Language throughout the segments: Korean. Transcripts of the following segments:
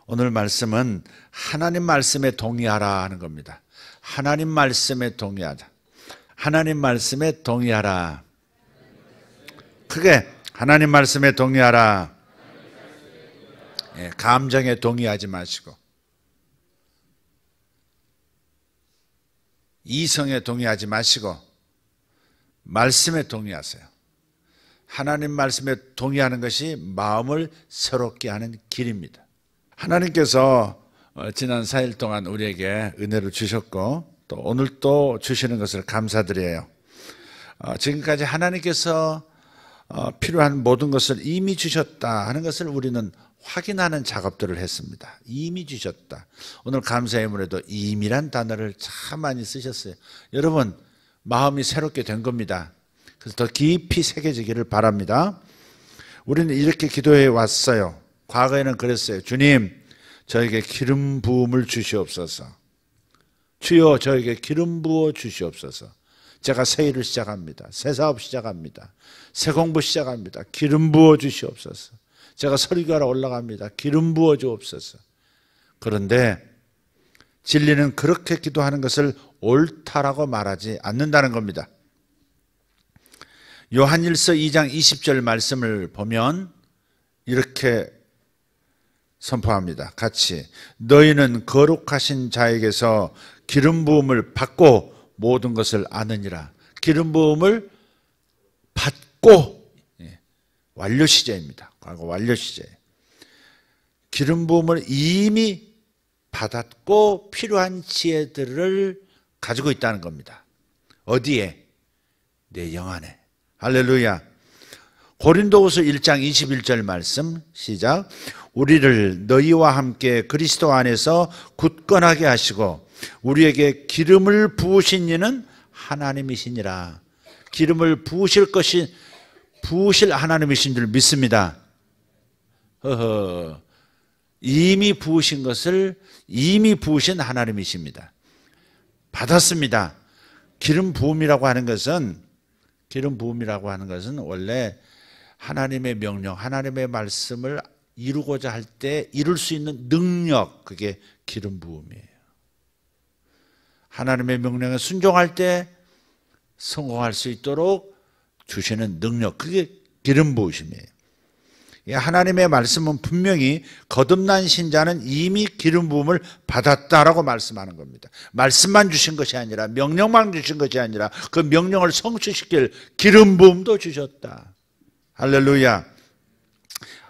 오늘 말씀은 하나님 말씀에 동의하라 하는 겁니다. 하나님 말씀에 동의하자. 하나님 말씀에 동의하라. 크게 하나님 말씀에 동의하라. 감정에 동의하지 마시고 이성에 동의하지 마시고 말씀에 동의하세요. 하나님 말씀에 동의하는 것이 마음을 새롭게 하는 길입니다. 하나님께서 지난 4일 동안 우리에게 은혜를 주셨고 또 오늘 또 주시는 것을 감사드려요. 지금까지 하나님께서 필요한 모든 것을 이미 주셨다 하는 것을 우리는 확인하는 작업들을 했습니다. 이미 주셨다. 오늘 감사의 문에도 이미란 단어를 참 많이 쓰셨어요. 여러분 마음이 새롭게 된 겁니다. 그래서 더 깊이 새겨지기를 바랍니다. 우리는 이렇게 기도해 왔어요. 과거에는 그랬어요. 주님, 저에게 기름 부음을 주시옵소서. 주여, 저에게 기름 부어 주시옵소서. 제가 새 일을 시작합니다. 새 사업 시작합니다. 새 공부 시작합니다. 기름 부어 주시옵소서. 제가 설교하러 올라갑니다. 기름 부어 주옵소서. 그런데 진리는 그렇게 기도하는 것을 옳다라고 말하지 않는다는 겁니다. 요한일서 2장 20절 말씀을 보면 이렇게 선포합니다. 같이 너희는 거룩하신 자에게서 기름 부음을 받고 모든 것을 아느니라. 기름 부음을 받고 완료 시제입니다. 과거 완료 시제. 기름 부음을 이미 받았고 필요한 지혜들을 가지고 있다는 겁니다. 어디에? 내 영 안에. 할렐루야. 고린도후서 1장 21절 말씀 시작. 우리를 너희와 함께 그리스도 안에서 굳건하게 하시고 우리에게 기름을 부으신 이는 하나님이시니라. 기름을 부으실 하나님이신 줄 믿습니다. 이미 부으신 것을 이미 부으신 하나님이십니다. 받았습니다. 기름 부음이라고 하는 것은 원래 하나님의 명령, 하나님의 말씀을 이루고자 할 때 이룰 수 있는 능력, 그게 기름 부음이에요. 하나님의 명령에 순종할 때 성공할 수 있도록 주시는 능력, 그게 기름 부으심이에요. 하나님의 말씀은 분명히 거듭난 신자는 이미 기름 부음을 받았다라고 말씀하는 겁니다. 말씀만 주신 것이 아니라, 명령만 주신 것이 아니라 그 명령을 성취시킬 기름 부음도 주셨다. 할렐루야.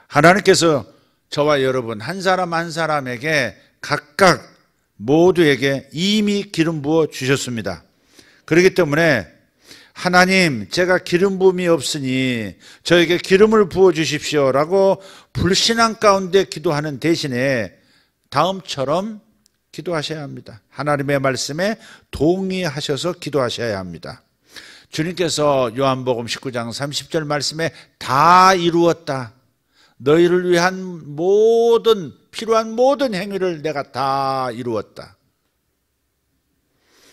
하나님께서 저와 여러분 한 사람 한 사람에게 각각 모두에게 이미 기름 부어 주셨습니다. 그렇기 때문에 하나님, 제가 기름 부음이 없으니 저에게 기름을 부어 주십시오라고 불신앙 가운데 기도하는 대신에 다음처럼 기도하셔야 합니다. 하나님의 말씀에 동의하셔서 기도하셔야 합니다. 주님께서 요한복음 19장 30절 말씀에 다 이루었다. 너희를 위한 필요한 모든 행위를 내가 다 이루었다.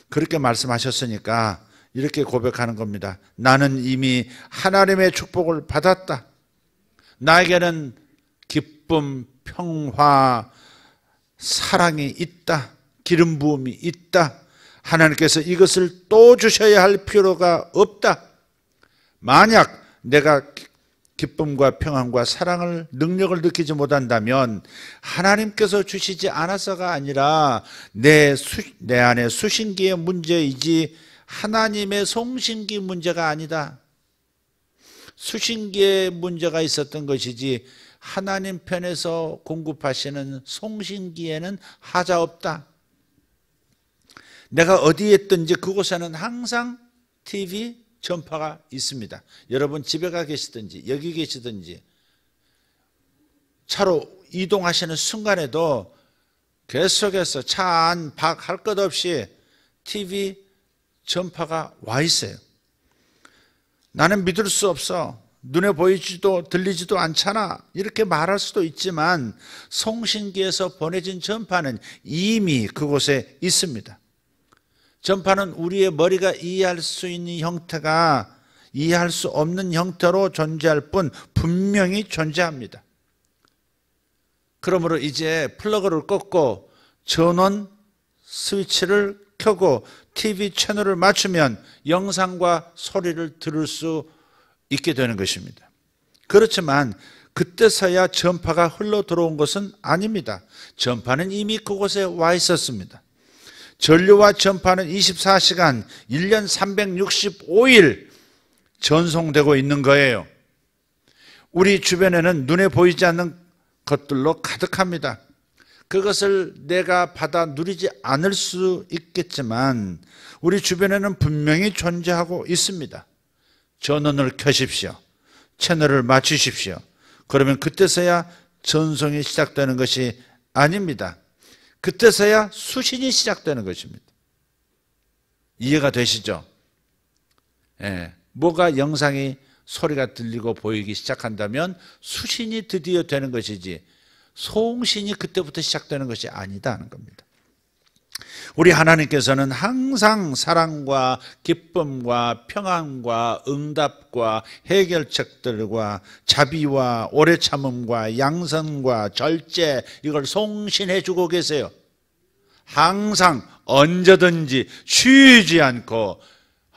그렇게 말씀하셨으니까 이렇게 고백하는 겁니다. 나는 이미 하나님의 축복을 받았다. 나에게는 기쁨, 평화, 사랑이 있다. 기름 부음이 있다. 하나님께서 이것을 또 주셔야 할 필요가 없다. 만약 내가 기쁨과 평안과 사랑을, 능력을 느끼지 못한다면 하나님께서 주시지 않아서가 아니라 내 안에 수신기의 문제이지 하나님의 송신기 문제가 아니다. 수신기에 문제가 있었던 것이지 하나님 편에서 공급하시는 송신기에는 하자 없다. 내가 어디에 있든지 그곳에는 항상 TV 전파가 있습니다. 여러분 집에 가 계시든지 여기 계시든지 차로 이동하시는 순간에도 계속해서 차 안 밖 할 것 없이 TV 전파가 와 있어요. 나는 믿을 수 없어. 눈에 보이지도 들리지도 않잖아. 이렇게 말할 수도 있지만 송신기에서 보내진 전파는 이미 그곳에 있습니다. 전파는 우리의 머리가 이해할 수 있는 형태가 이해할 수 없는 형태로 존재할 뿐 분명히 존재합니다. 그러므로 이제 플러그를 꽂고 전원 스위치를 켜고 TV 채널을 맞추면 영상과 소리를 들을 수 있게 되는 것입니다. 그렇지만 그때서야 전파가 흘러 들어온 것은 아닙니다. 전파는 이미 그곳에 와 있었습니다. 전류와 전파는 24시간 1년 365일 전송되고 있는 거예요. 우리 주변에는 눈에 보이지 않는 것들로 가득합니다. 그것을 내가 받아 누리지 않을 수 있겠지만 우리 주변에는 분명히 존재하고 있습니다. 전원을 켜십시오. 채널을 맞추십시오. 그러면 그때서야 전송이 시작되는 것이 아닙니다. 그때서야 수신이 시작되는 것입니다. 이해가 되시죠? 예. 뭐가 영상이 소리가 들리고 보이기 시작한다면 수신이 드디어 되는 것이지 송신이 그때부터 시작되는 것이 아니다는 겁니다. 우리 하나님께서는 항상 사랑과 기쁨과 평안과 응답과 해결책들과 자비와 오래 참음과 양선과 절제 이걸 송신해 주고 계세요. 항상 언제든지 쉬지 않고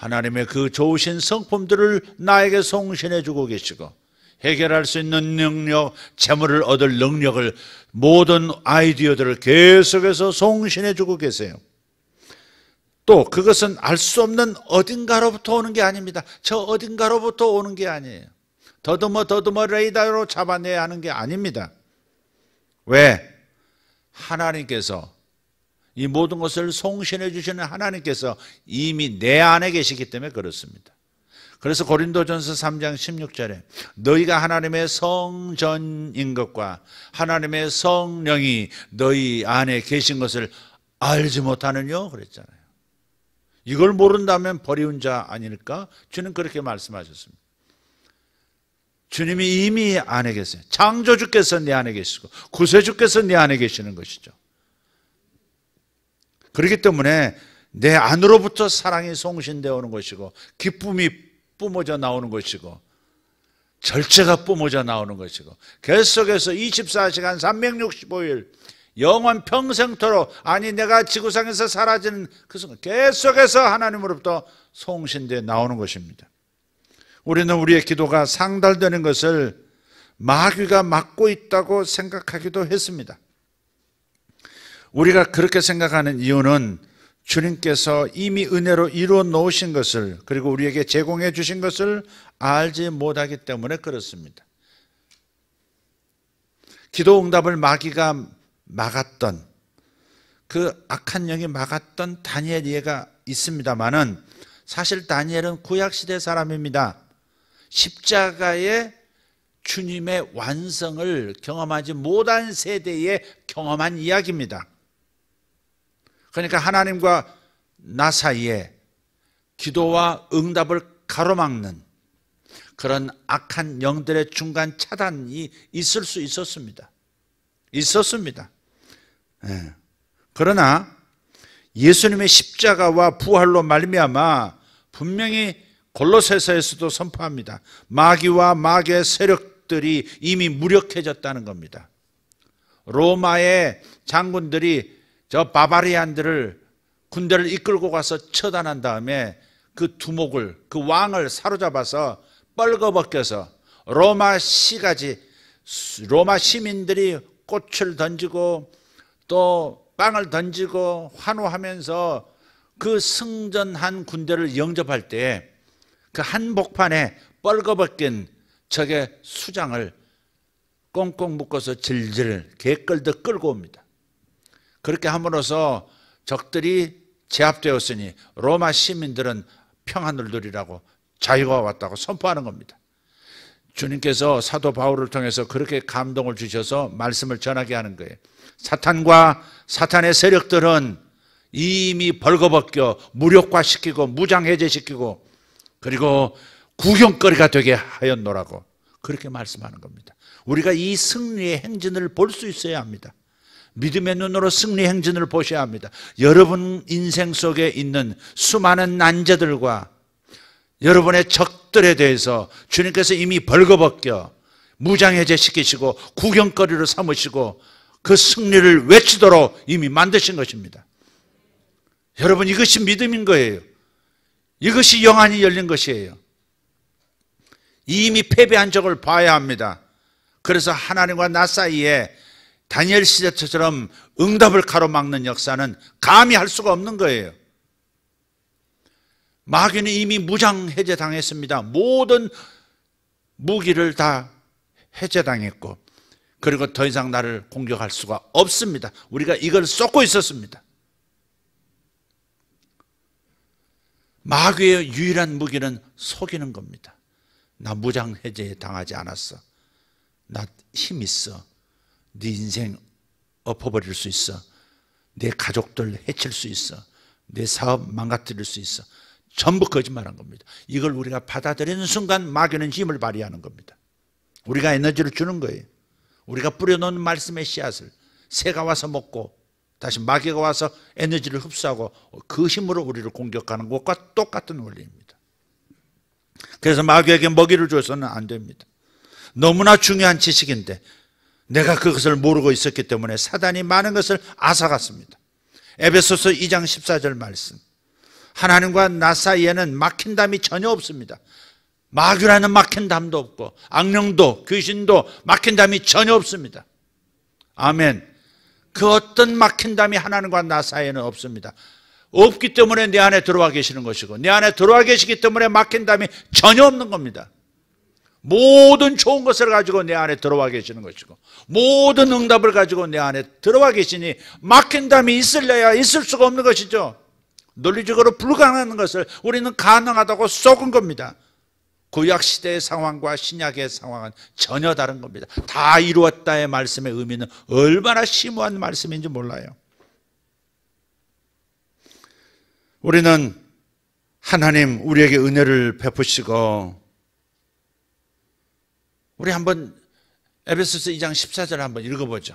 하나님의 그 좋으신 성품들을 나에게 송신해 주고 계시고 해결할 수 있는 능력, 재물을 얻을 능력을 모든 아이디어들을 계속해서 송신해 주고 계세요. 또 그것은 알 수 없는 어딘가로부터 오는 게 아닙니다. 저 어딘가로부터 오는 게 아니에요. 더듬어 레이더로 잡아내야 하는 게 아닙니다. 왜? 하나님께서 이 모든 것을 송신해 주시는 하나님께서 이미 내 안에 계시기 때문에 그렇습니다. 그래서 고린도전서 3장 16절에 너희가 하나님의 성전인 것과 하나님의 성령이 너희 안에 계신 것을 알지 못하느냐 그랬잖아요. 이걸 모른다면 버리운 자 아닐까? 주는 그렇게 말씀하셨습니다. 주님이 이미 안에 계세요. 창조주께서 내 안에 계시고 구세주께서 내 안에 계시는 것이죠. 그렇기 때문에 내 안으로부터 사랑이 송신되어 오는 것이고 기쁨이 뿜어져 나오는 것이고 절제가 뿜어져 나오는 것이고 계속해서 24시간 365일 영원 평생토록 아니 내가 지구상에서 사라지는 그 순간 계속해서 하나님으로부터 송신되어 나오는 것입니다. 우리는 우리의 기도가 상달되는 것을 마귀가 막고 있다고 생각하기도 했습니다. 우리가 그렇게 생각하는 이유는 주님께서 이미 은혜로 이루어 놓으신 것을 그리고 우리에게 제공해 주신 것을 알지 못하기 때문에 그렇습니다. 기도 응답을 마귀가 막았던 그 악한 영이 막았던 다니엘 예가 있습니다만은 사실 다니엘은 구약시대 사람입니다. 십자가의 주님의 완성을 경험하지 못한 세대에 경험한 이야기입니다. 그러니까 하나님과 나 사이에 기도와 응답을 가로막는 그런 악한 영들의 중간 차단이 있을 수 있었습니다. 네. 그러나 예수님의 십자가와 부활로 말미암아 분명히 골로새서에서도 선포합니다. 마귀와 마귀의 세력들이 이미 무력해졌다는 겁니다. 로마의 장군들이 저 바바리안들을 군대를 이끌고 가서 처단한 다음에 그 두목을 그 왕을 사로잡아서 뻘거벗겨서 로마 시민들이 꽃을 던지고 또 빵을 던지고 환호하면서 그 승전한 군대를 영접할 때 그 한복판에 뻘거벗긴 적의 수장을 꽁꽁 묶어서 질질 개끌듯 끌고 옵니다. 그렇게 함으로써 적들이 제압되었으니 로마 시민들은 평안을 누리라고 자유가 왔다고 선포하는 겁니다. 주님께서 사도 바울을 통해서 그렇게 감동을 주셔서 말씀을 전하게 하는 거예요. 사탄과 사탄의 세력들은 이미 벌거벗겨 무력화시키고 무장해제시키고 그리고 구경거리가 되게 하였노라고 그렇게 말씀하는 겁니다. 우리가 이 승리의 행진을 볼 수 있어야 합니다. 믿음의 눈으로 승리 행진을 보셔야 합니다. 여러분 인생 속에 있는 수많은 난제들과 여러분의 적들에 대해서 주님께서 이미 벌거벗겨 무장해제시키시고 구경거리로 삼으시고 그 승리를 외치도록 이미 만드신 것입니다. 여러분, 이것이 믿음인 거예요. 이것이 영안이 열린 것이에요. 이미 패배한 적을 봐야 합니다. 그래서 하나님과 나 사이에 다니엘 시대처럼 응답을 가로막는 역사는 감히 할 수가 없는 거예요. 마귀는 이미 무장 해제당했습니다. 모든 무기를 다 해제당했고, 그리고 더 이상 나를 공격할 수가 없습니다. 우리가 이걸 쏟고 있었습니다. 마귀의 유일한 무기는 속이는 겁니다. 나 무장 해제 당하지 않았어. 나 힘 있어. 네 인생 엎어버릴 수 있어. 내 가족들 해칠 수 있어. 내 사업 망가뜨릴 수 있어. 전부 거짓말한 겁니다. 이걸 우리가 받아들이는 순간 마귀는 힘을 발휘하는 겁니다. 우리가 에너지를 주는 거예요. 우리가 뿌려놓은 말씀의 씨앗을 새가 와서 먹고 다시 마귀가 와서 에너지를 흡수하고 그 힘으로 우리를 공격하는 것과 똑같은 원리입니다. 그래서 마귀에게 먹이를 줘서는 안 됩니다. 너무나 중요한 지식인데 내가 그것을 모르고 있었기 때문에 사단이 많은 것을 앗아갔습니다. 에베소서 2장 14절 말씀. 하나님과 나 사이에는 막힌 담이 전혀 없습니다. 마귀라는 막힌 담도 없고 악령도 귀신도 막힌 담이 전혀 없습니다. 아멘. 그 어떤 막힌 담이 하나님과 나 사이에는 없습니다. 없기 때문에 내 안에 들어와 계시는 것이고, 내 안에 들어와 계시기 때문에 막힌 담이 전혀 없는 겁니다. 모든 좋은 것을 가지고 내 안에 들어와 계시는 것이고, 모든 응답을 가지고 내 안에 들어와 계시니 막힌 담이 있을래야 있을 수가 없는 것이죠. 논리적으로 불가능한 것을 우리는 가능하다고 쏘은 겁니다. 구약시대의 상황과 신약의 상황은 전혀 다른 겁니다. 다 이루었다의 말씀의 의미는 얼마나 심오한 말씀인지 몰라요. 우리는 하나님 우리에게 은혜를 베푸시고, 우리 한번 에베소서 2장 14절 한번 읽어보죠.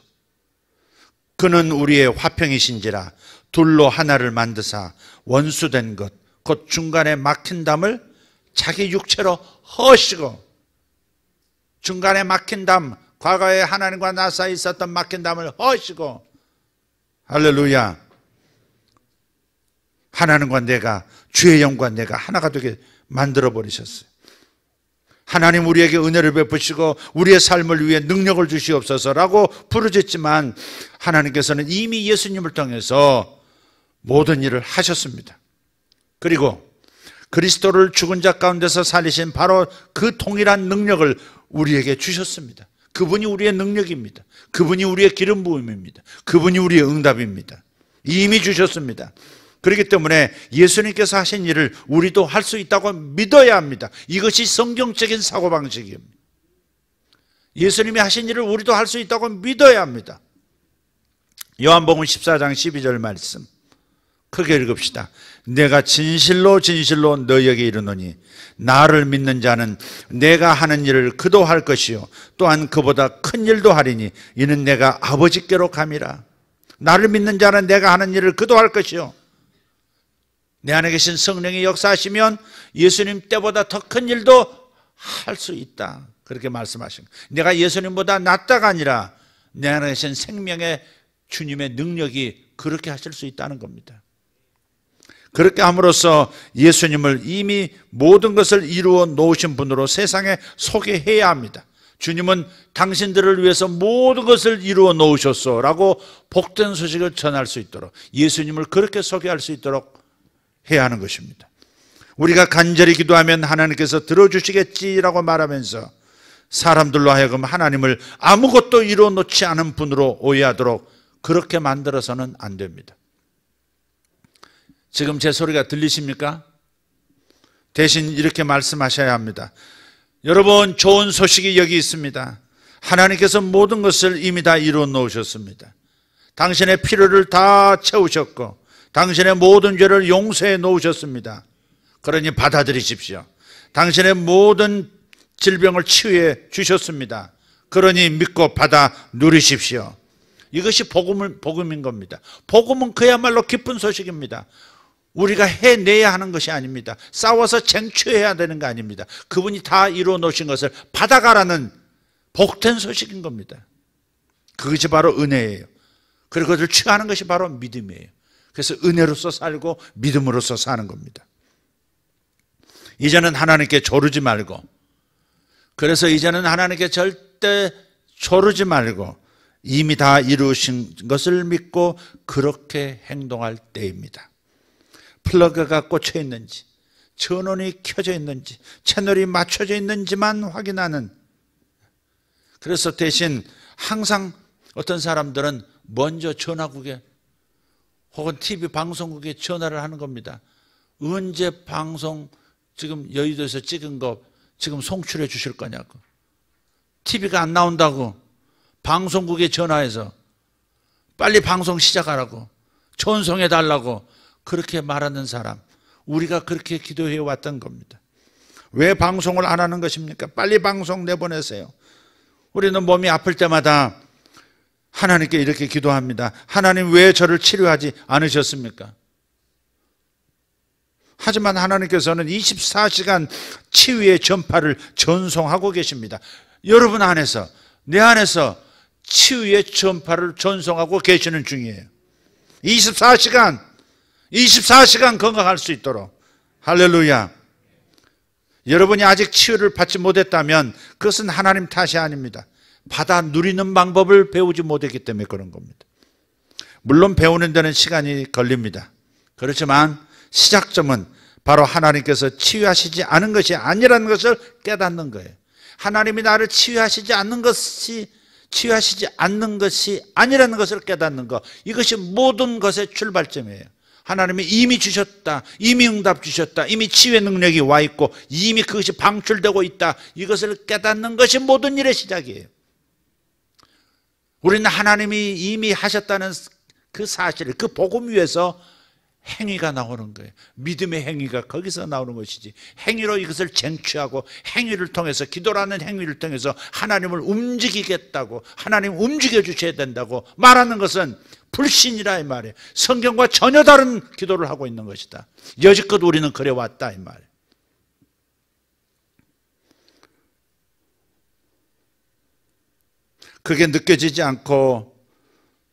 그는 우리의 화평이신지라 둘로 하나를 만드사 원수된 것 곧 중간에 막힌 담을 자기 육체로 허시고, 중간에 막힌 담, 과거에 하나님과 나 사이에 있었던 막힌 담을 허시고, 할렐루야, 하나님과 내가, 주의 영과 내가 하나가 되게 만들어 버리셨어요. 하나님 우리에게 은혜를 베푸시고 우리의 삶을 위해 능력을 주시옵소서라고 부르짖지만, 하나님께서는 이미 예수님을 통해서 모든 일을 하셨습니다. 그리고 그리스도를 죽은 자 가운데서 살리신 바로 그 동일한 능력을 우리에게 주셨습니다. 그분이 우리의 능력입니다. 그분이 우리의 기름 부음입니다. 그분이 우리의 응답입니다. 이미 주셨습니다. 그렇기 때문에 예수님께서 하신 일을 우리도 할 수 있다고 믿어야 합니다. 이것이 성경적인 사고방식입니다. 예수님이 하신 일을 우리도 할 수 있다고 믿어야 합니다. 요한복음 14장 12절 말씀 크게 읽읍시다. 내가 진실로 진실로 너희에게 이르노니 나를 믿는 자는 내가 하는 일을 그도 할 것이요 또한 그보다 큰 일도 하리니 이는 내가 아버지께로 감이라. 나를 믿는 자는 내가 하는 일을 그도 할 것이요, 내 안에 계신 성령이 역사하시면 예수님 때보다 더 큰 일도 할 수 있다, 그렇게 말씀하신 거예요. 내가 예수님보다 낫다가 아니라 내 안에 계신 생명의 주님의 능력이 그렇게 하실 수 있다는 겁니다. 그렇게 함으로써 예수님을 이미 모든 것을 이루어 놓으신 분으로 세상에 소개해야 합니다. 주님은 당신들을 위해서 모든 것을 이루어 놓으셨소라고 복된 소식을 전할 수 있도록, 예수님을 그렇게 소개할 수 있도록 해야 하는 것입니다. 우리가 간절히 기도하면 하나님께서 들어주시겠지라고 말하면서 사람들로 하여금 하나님을 아무것도 이루어 놓지 않은 분으로 오해하도록 그렇게 만들어서는 안 됩니다. 지금 제 소리가 들리십니까? 대신 이렇게 말씀하셔야 합니다. 여러분, 좋은 소식이 여기 있습니다. 하나님께서 모든 것을 이미 다 이루어 놓으셨습니다. 당신의 필요를 다 채우셨고 당신의 모든 죄를 용서해 놓으셨습니다. 그러니 받아들이십시오. 당신의 모든 질병을 치유해 주셨습니다. 그러니 믿고 받아 누리십시오. 이것이 복음인 겁니다. 복음은 그야말로 기쁜 소식입니다. 우리가 해내야 하는 것이 아닙니다. 싸워서 쟁취해야 되는 거 아닙니다. 그분이 다 이루어 놓으신 것을 받아가라는 복된 소식인 겁니다. 그것이 바로 은혜예요. 그리고 그것을 취하는 것이 바로 믿음이에요. 그래서 은혜로서 살고 믿음으로서 사는 겁니다. 이제는 하나님께 조르지 말고, 그래서 이제는 하나님께 절대 조르지 말고 이미 다 이루신 것을 믿고 그렇게 행동할 때입니다. 플러그가 꽂혀 있는지, 전원이 켜져 있는지, 채널이 맞춰져 있는지만 확인하는. 그래서 대신 항상 어떤 사람들은 먼저 전화국에 혹은 TV 방송국에 전화를 하는 겁니다. 언제 방송 지금 여의도에서 찍은 거 지금 송출해 주실 거냐고. TV가 안 나온다고 방송국에 전화해서 빨리 방송 시작하라고, 전송해 달라고 그렇게 말하는 사람, 우리가 그렇게 기도해 왔던 겁니다. 왜 방송을 안 하는 것입니까? 빨리 방송 내보내세요. 우리는 몸이 아플 때마다 하나님께 이렇게 기도합니다. 하나님, 왜 저를 치료하지 않으셨습니까? 하지만 하나님께서는 24시간 치유의 전파를 전송하고 계십니다. 여러분 안에서, 내 안에서 치유의 전파를 전송하고 계시는 중이에요. 24시간 건강할 수 있도록. 할렐루야. 여러분이 아직 치유를 받지 못했다면 그것은 하나님 탓이 아닙니다. 받아 누리는 방법을 배우지 못했기 때문에 그런 겁니다. 물론 배우는 데는 시간이 걸립니다. 그렇지만 시작점은 바로 하나님께서 치유하시지 않은 것이 아니라는 것을 깨닫는 거예요. 하나님이 나를 치유하시지 않는 것이 아니라는 것을 깨닫는 것, 이것이 모든 것의 출발점이에요. 하나님이 이미 주셨다, 이미 응답 주셨다, 이미 치유의 능력이 와 있고 이미 그것이 방출되고 있다, 이것을 깨닫는 것이 모든 일의 시작이에요. 우리는 하나님이 이미 하셨다는 그 사실, 그 복음 위에서 행위가 나오는 거예요. 믿음의 행위가 거기서 나오는 것이지, 행위로 이것을 쟁취하고 행위를 통해서, 기도라는 행위를 통해서 하나님을 움직이겠다고, 하나님 움직여 주셔야 된다고 말하는 것은 불신이라 이 말이에요. 성경과 전혀 다른 기도를 하고 있는 것이다. 여지껏 우리는 그래왔다 이 말이에요. 그게 느껴지지 않고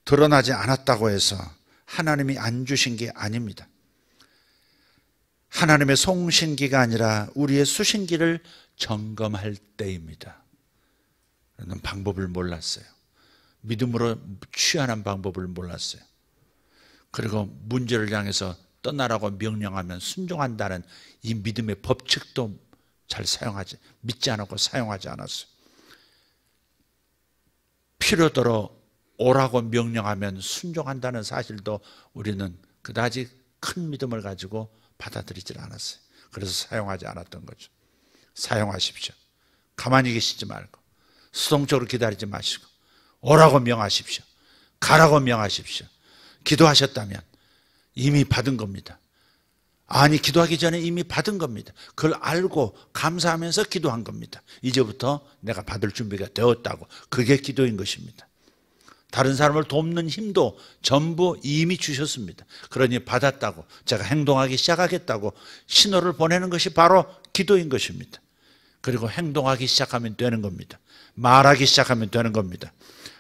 드러나지 않았다고 해서 하나님이 안 주신 게 아닙니다. 하나님의 송신기가 아니라 우리의 수신기를 점검할 때입니다. 그런 방법을 몰랐어요. 믿음으로 취하는 방법을 몰랐어요. 그리고 문제를 향해서 떠나라고 명령하면 순종한다는 이 믿음의 법칙도 잘 믿지 않았고 사용하지 않았어요. 필요대로 오라고 명령하면 순종한다는 사실도 우리는 그다지 큰 믿음을 가지고 받아들이질 않았어요. 그래서 사용하지 않았던 거죠. 사용하십시오. 가만히 계시지 말고 수동적으로 기다리지 마시고 오라고 명하십시오. 가라고 명하십시오. 기도하셨다면 이미 받은 겁니다. 아니, 기도하기 전에 이미 받은 겁니다. 그걸 알고 감사하면서 기도한 겁니다. 이제부터 내가 받을 준비가 되었다고. 그게 기도인 것입니다. 다른 사람을 돕는 힘도 전부 이미 주셨습니다. 그러니 받았다고, 제가 행동하기 시작하겠다고 신호를 보내는 것이 바로 기도인 것입니다. 그리고 행동하기 시작하면 되는 겁니다. 말하기 시작하면 되는 겁니다.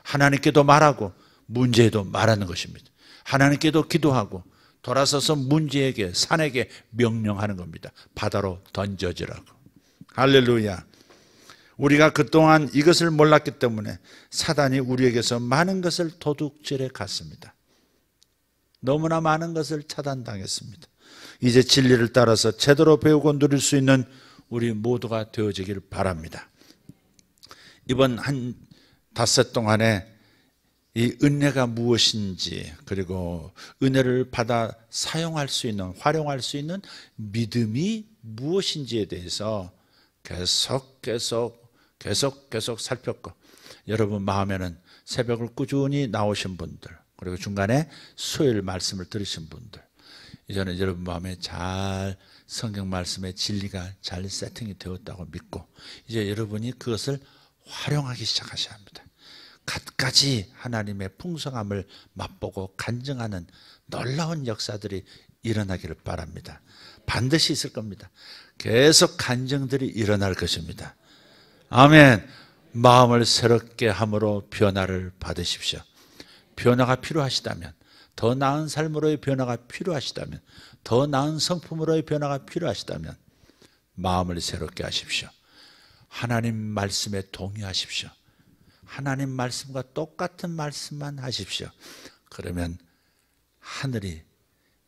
하나님께도 말하고 문제에도 말하는 것입니다. 하나님께도 기도하고 돌아서서 문제에게, 산에게 명령하는 겁니다. 바다로 던져지라고. 할렐루야. 우리가 그동안 이것을 몰랐기 때문에 사단이 우리에게서 많은 것을 도둑질해 갔습니다. 너무나 많은 것을 차단당했습니다. 이제 진리를 따라서 제대로 배우고 누릴 수 있는 우리 모두가 되어지길 바랍니다. 이번 한 닷새 동안에 이 은혜가 무엇인지, 그리고 은혜를 받아 사용할 수 있는, 활용할 수 있는 믿음이 무엇인지에 대해서 계속 살폈고, 여러분 마음에는 새벽을 꾸준히 나오신 분들, 그리고 중간에 수요일 말씀을 들으신 분들, 이제는 여러분 마음에 잘 성경 말씀의 진리가 잘 세팅이 되었다고 믿고, 이제 여러분이 그것을 활용하기 시작하셔야 합니다. 갖가지 하나님의 풍성함을 맛보고 간증하는 놀라운 역사들이 일어나기를 바랍니다. 반드시 있을 겁니다. 계속 간증들이 일어날 것입니다. 아멘. 마음을 새롭게 함으로 변화를 받으십시오. 변화가 필요하시다면, 더 나은 삶으로의 변화가 필요하시다면, 더 나은 성품으로의 변화가 필요하시다면 마음을 새롭게 하십시오. 하나님 말씀에 동의하십시오. 하나님 말씀과 똑같은 말씀만 하십시오. 그러면 하늘이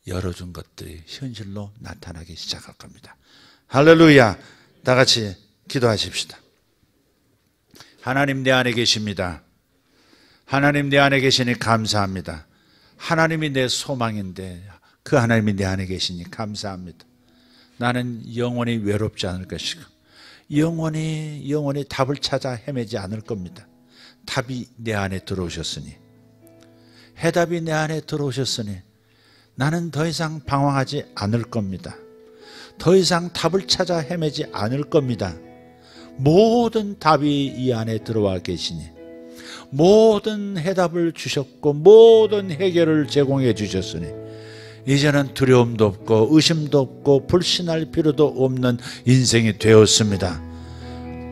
열어준 것들이 현실로 나타나기 시작할 겁니다. 할렐루야. 다 같이 기도하십시다. 하나님 내 안에 계십니다. 하나님 내 안에 계시니 감사합니다. 하나님이 내 소망인데 그 하나님이 내 안에 계시니 감사합니다. 나는 영원히 외롭지 않을 것이고 영원히 답을 찾아 헤매지 않을 겁니다. 답이 내 안에 들어오셨으니, 해답이 내 안에 들어오셨으니 나는 더 이상 방황하지 않을 겁니다. 더 이상 답을 찾아 헤매지 않을 겁니다. 모든 답이 이 안에 들어와 계시니, 모든 해답을 주셨고 모든 해결을 제공해 주셨으니 이제는 두려움도 없고 의심도 없고 불신할 필요도 없는 인생이 되었습니다.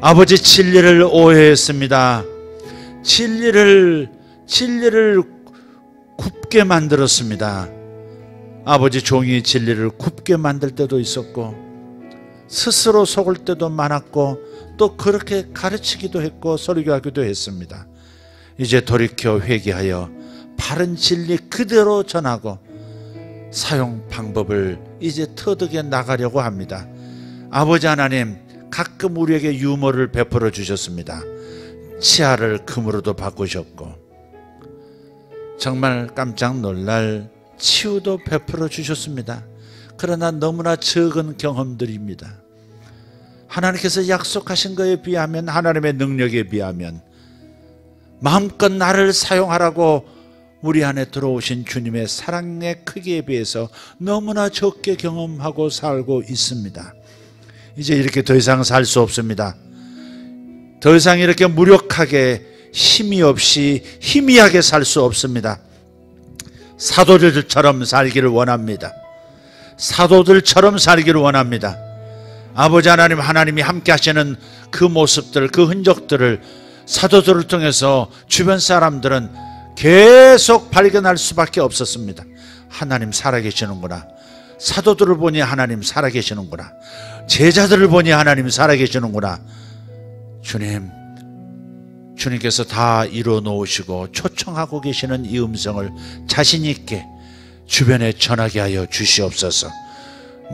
아버지, 진리를 오해했습니다. 진리를 굽게 만들었습니다. 아버지, 종이 진리를 굽게 만들 때도 있었고 스스로 속을 때도 많았고 또 그렇게 가르치기도 했고 설교하기도 했습니다. 이제 돌이켜 회개하여 바른 진리 그대로 전하고 사용 방법을 이제 터득해 나가려고 합니다. 아버지 하나님, 가끔 우리에게 유머를 베풀어 주셨습니다. 치아를 금으로도 바꾸셨고 정말 깜짝 놀랄 치유도 베풀어 주셨습니다. 그러나 너무나 적은 경험들입니다. 하나님께서 약속하신 것에 비하면, 하나님의 능력에 비하면, 마음껏 나를 사용하라고 우리 안에 들어오신 주님의 사랑의 크기에 비해서 너무나 적게 경험하고 살고 있습니다. 이제 이렇게 더 이상 살 수 없습니다. 더 이상 이렇게 무력하게 힘이 없이 희미하게 살 수 없습니다. 사도들처럼 살기를 원합니다. 사도들처럼 살기를 원합니다. 아버지 하나님, 하나님이 함께 하시는 그 모습들, 그 흔적들을 사도들을 통해서 주변 사람들은 계속 발견할 수밖에 없었습니다. 하나님 살아계시는구나. 사도들을 보니 하나님 살아계시는구나. 제자들을 보니 하나님 살아계시는구나. 주님께서 다 이루어 놓으시고 초청하고 계시는 이 음성을 자신 있게 주변에 전하게 하여 주시옵소서.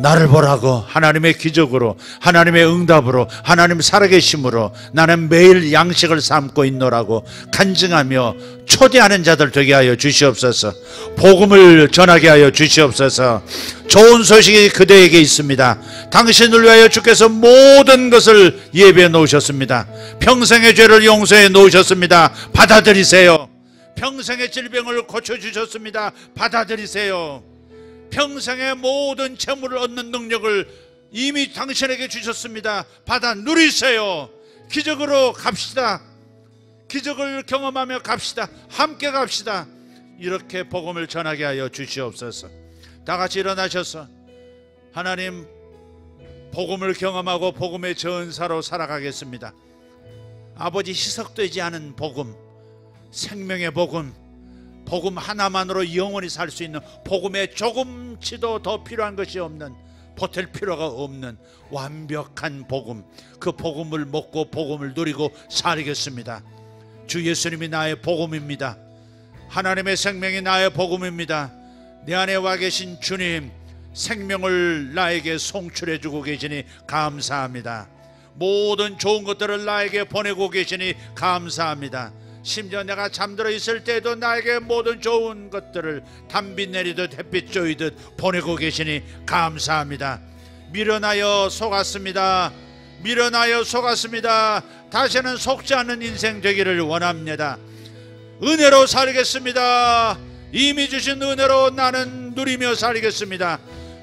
나를 보라고, 하나님의 기적으로, 하나님의 응답으로, 하나님 살아계심으로 나는 매일 양식을 삼고 있노라고 간증하며 초대하는 자들 되게 하여 주시옵소서. 복음을 전하게 하여 주시옵소서. 좋은 소식이 그대에게 있습니다. 당신을 위하여 주께서 모든 것을 예배해 놓으셨습니다. 평생의 죄를 용서해 놓으셨습니다. 받아들이세요. 평생의 질병을 고쳐주셨습니다. 받아들이세요. 평생의 모든 재물을 얻는 능력을 이미 당신에게 주셨습니다. 받아 누리세요. 기적으로 갑시다. 기적을 경험하며 갑시다. 함께 갑시다. 이렇게 복음을 전하게 하여 주시옵소서. 다 같이 일어나셔서 하나님, 복음을 경험하고 복음의 전사로 살아가겠습니다. 아버지, 희석되지 않은 복음, 생명의 복음, 복음 하나만으로 영원히 살 수 있는, 복음에 조금치도 더 필요한 것이 없는, 보탤 필요가 없는 완벽한 복음, 그 복음을 먹고 복음을 누리고 살겠습니다. 주 예수님이 나의 복음입니다. 하나님의 생명이 나의 복음입니다. 내 안에 와 계신 주님, 생명을 나에게 송출해 주고 계시니 감사합니다. 모든 좋은 것들을 나에게 보내고 계시니 감사합니다. 심지어 내가 잠들어 있을 때도 나에게 모든 좋은 것들을 단비 내리듯 햇빛 쬐이듯 보내고 계시니 감사합니다. 미련하여 속았습니다. 미련하여 속았습니다. 다시는 속지 않는 인생 되기를 원합니다. 은혜로 살겠습니다. 이미 주신 은혜로 나는 누리며 살겠습니다.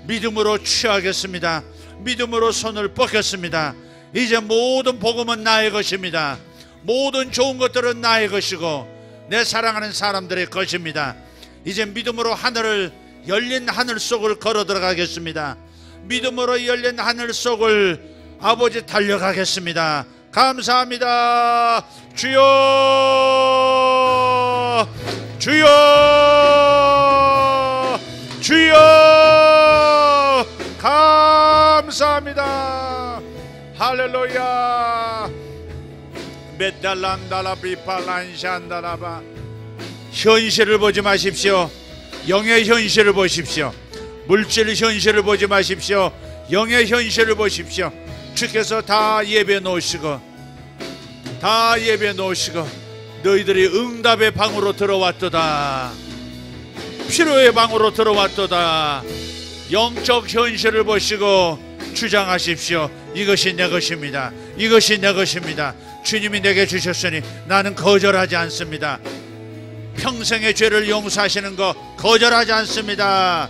믿음으로 취하겠습니다. 믿음으로 손을 뻗겠습니다. 이제 모든 복음은 나의 것입니다. 모든 좋은 것들은 나의 것이고 내 사랑하는 사람들의 것입니다. 이제 믿음으로 열린 하늘 속을 걸어 들어가겠습니다. 믿음으로 열린 하늘 속을 아버지 달려가겠습니다. 감사합니다. 주여, 주여, 주여, 감사합니다. 할렐루야. 메달란달라비팔란샨달라바. 현실을 보지 마십시오. 영의 현실을 보십시오. 물질 현실을 보지 마십시오. 영의 현실을 보십시오. 주께서 다 예배 놓으시고, 다 예배 놓으시고, 너희들이 응답의 방으로 들어왔도다. 필요의 방으로 들어왔도다. 영적 현실을 보시고 주장하십시오. 이것이 내 것입니다. 이것이 내 것입니다. 주님이 내게 주셨으니 나는 거절하지 않습니다. 평생의 죄를 용서하시는 거 거절하지 않습니다.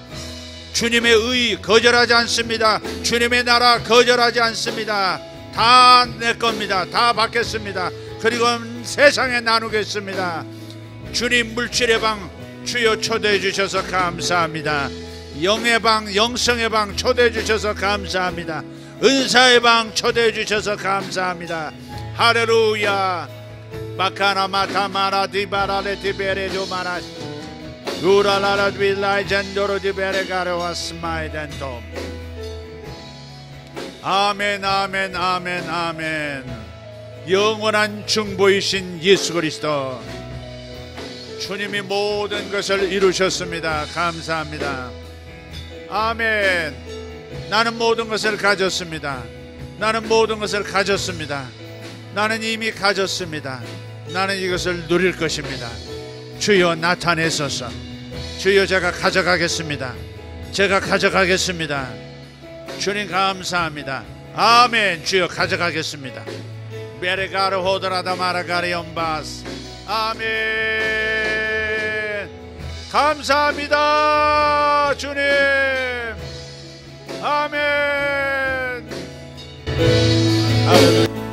주님의 의 거절하지 않습니다. 주님의 나라 거절하지 않습니다. 다 내 겁니다. 다 받겠습니다. 그리고 세상에 나누겠습니다. 주님, 물질의 방 주여 초대해 주셔서 감사합니다. 영의 방, 영성의 방 초대해 주셔서 감사합니다. 은사의 방 초대해 주셔서 감사합니다. 할렐루야. 마카나 마타마라 디바라레 디베레도 마라 우라라라 빌라이 잔도로 디베레가르와 스마이덴톰. 아멘, 아멘, 아멘, 아멘. 영원한 중보이신 예수 그리스도, 주님이 모든 것을 이루셨습니다. 감사합니다. 아멘. 나는 모든 것을 가졌습니다. 나는 모든 것을 가졌습니다. 나는 이미 가졌습니다. 나는 이것을 누릴 것입니다. 주여 나타내소서. 주여 제가 가져가겠습니다. 제가 가져가겠습니다. 주님 감사합니다. 아멘. 주여 가져가겠습니다. 베레가르 호드라다 마라가리 엄바스. 아멘. 감사합니다. 주님. 아멘. 할렐루야.